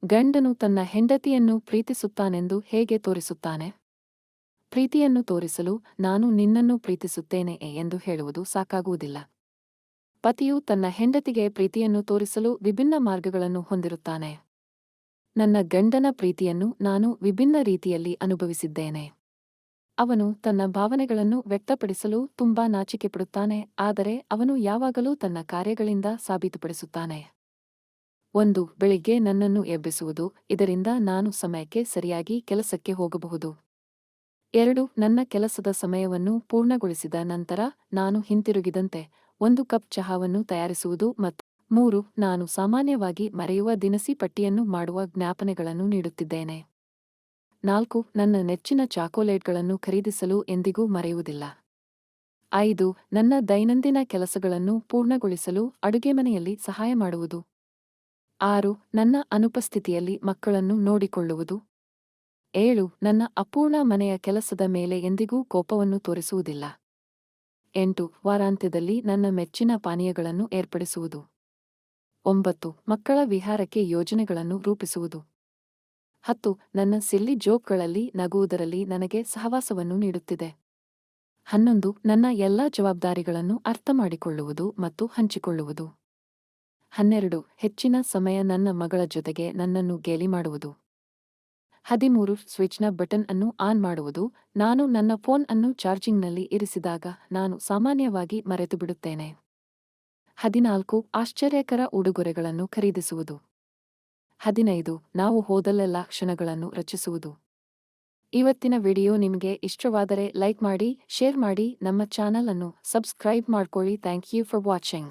ಗಂಡನು ತನ್ನ ಹೆಂಡತಿಯನ್ನು ಪ್ರೀತಿಸುತ್ತಾನೆಂದು ಹೇಗೆ ತೋರಿಸುತ್ತಾನೆ? ಪ್ರೀತಿಯನ್ನು ತೋರಿಸಲು ನಾನು ನಿನ್ನನ್ನು ಪ್ರೀತಿಸುತ್ತೇನೆ ಎಂದು ಹೇಳುವುದು ಸಾಕಾಗುವುದಿಲ್ಲ. ಪತಿಯು ತನ್ನ ಹೆಂಡತಿಗೆ ಪ್ರೀತಿಯನ್ನು ತೋರಿಸಲು ವಿಭಿನ್ನ ಮಾರ್ಗಗಳನ್ನು ಹೊಂದಿರುತ್ತಾನೆ. ನನ್ನ ಗಂಡನ ಪ್ರೀತಿಯನ್ನು ನಾನು ವಿಭಿನ್ನ ರೀತಿಯಲ್ಲಿ ಅನುಭವಿಸಿದ್ದೇನೆ. ಅವನು ತನ್ನ ಭಾವನೆಗಳನ್ನು ವ್ಯಕ್ತಪಡಿಸಲು ತುಂಬಾ ನಾಚಿಕೆಪಡುತ್ತಾನೆ, ಆದರೆ ಅವನು ಯಾವಾಗಲೂ ತನ್ನ ಕಾರ್ಯಗಳಿಂದ ಸಾಬೀತುಪಡಿಸುತ್ತಾನೆ. 1. ಬೆಳಿಗ್ಗೆ ನನ್ನನ್ನು ಎಬ್ಬಿಸುವುದು, ಇದರಿಂದ ನಾನು ಸಮಯಕ್ಕೆ ಸರಿಯಾಗಿ ಕೆಲಸಕ್ಕೆ ಹೋಗಬಹುದು. 2. ನನ್ನ ಕೆಲಸದ ಸಮಯವನ್ನು ಪೂರ್ಣಗೊಳಿಸಿದ ನಂತರ ನಾನು ಹಿಂತಿರುಗಿದಂತೆ 1 ಕಪ್ ಚಹಾವನ್ನು ತಯಾರಿಸುವುದು ಮತ್ತು 3. ನಾನು ಸಾಮಾನ್ಯವಾಗಿ ಮರೆಯುವ ದಿನಸಿ ಪಟ್ಟಿಯನ್ನು ಮಾಡುವ ಜ್ಞಾಪನೆಗಳನ್ನು ನೀಡುತ್ತಿದ್ದೇನೆ. 4. ನನ್ನ ನೆಚ್ಚಿನ ಚಾಕೊಲೇಟ್ಗಳನ್ನು ಖರೀದಿಸಲು ಎಂದಿಗೂ ಮರೆಯುವುದಿಲ್ಲ. 5. ನನ್ನ ದೈನಂದಿನ ಕೆಲಸಗಳನ್ನು ಪೂರ್ಣಗೊಳಿಸಲು ಅಡುಗೆಮನೆಯಲ್ಲಿ ಸಹಾಯ ಮಾಡುವುದು. 6. ನನ್ನ ಅನುಪಸ್ಥಿತಿಯಲ್ಲಿ ಮಕ್ಕಳನ್ನು ನೋಡಿಕೊಳ್ಳುವುದು. 7. ನನ್ನ ಅಪೂರ್ಣ ಮನೆಯ ಕೆಲಸದ ಮೇಲೆ ಎಂದಿಗೂ ಕೋಪವನ್ನು ತೋರಿಸುವುದಿಲ್ಲ. 8. ವಾರಾಂತ್ಯದಲ್ಲಿ ನನ್ನ ಮೆಚ್ಚಿನ ಪಾನೀಯಗಳನ್ನು ಏರ್ಪಡಿಸುವುದು. 9. ಮಕ್ಕಳ ವಿಹಾರಕ್ಕೆ ಯೋಜನೆಗಳನ್ನು ರೂಪಿಸುವುದು. 10. ನನ್ನ ಸಿಲ್ಲಿ ಜೋಕ್ಗಳಲ್ಲಿ ನಗುವುದರಲ್ಲಿ ನನಗೆ ಸಹವಾಸವನ್ನು ನೀಡುತ್ತಿದೆ. 11. ನನ್ನ ಎಲ್ಲಾ ಜವಾಬ್ದಾರಿಗಳನ್ನು ಅರ್ಥಮಾಡಿಕೊಳ್ಳುವುದು ಮತ್ತು ಹಂಚಿಕೊಳ್ಳುವುದು. 12. ಹೆಚ್ಚಿನ ಸಮಯ ನನ್ನ ಮಗಳ ಜೊತೆಗೆ ನನ್ನನ್ನು ಗೇಲಿ ಮಾಡುವುದು. 13. ಸ್ವಿಚ್ನ ಬಟನ್ ಅನ್ನು ಆನ್ ಮಾಡುವುದು. ನಾನು ನನ್ನ ಫೋನ್ ಅನ್ನು ಚಾರ್ಜಿಂಗ್ನಲ್ಲಿ ಇರಿಸಿದಾಗ ನಾನು ಸಾಮಾನ್ಯವಾಗಿ ಮರೆತುಬಿಡುತ್ತೇನೆ. 14. ಆಶ್ಚರ್ಯಕರ ಉಡುಗೊರೆಗಳನ್ನು ಖರೀದಿಸುವುದು. 15. ನಾವು ಹೋದಲ್ಲೆಲ್ಲ ಕ್ಷಣಗಳನ್ನು ರಚಿಸುವುದು. ಇವತ್ತಿನ ವಿಡಿಯೋ ನಿಮಗೆ ಇಷ್ಟವಾದರೆ ಲೈಕ್ ಮಾಡಿ, ಶೇರ್ ಮಾಡಿ, ನಮ್ಮ ಚಾನಲ್ ಅನ್ನು ಸಬ್ಸ್ಕ್ರೈಬ್ ಮಾಡ್ಕೊಳ್ಳಿ. Thank you for watching.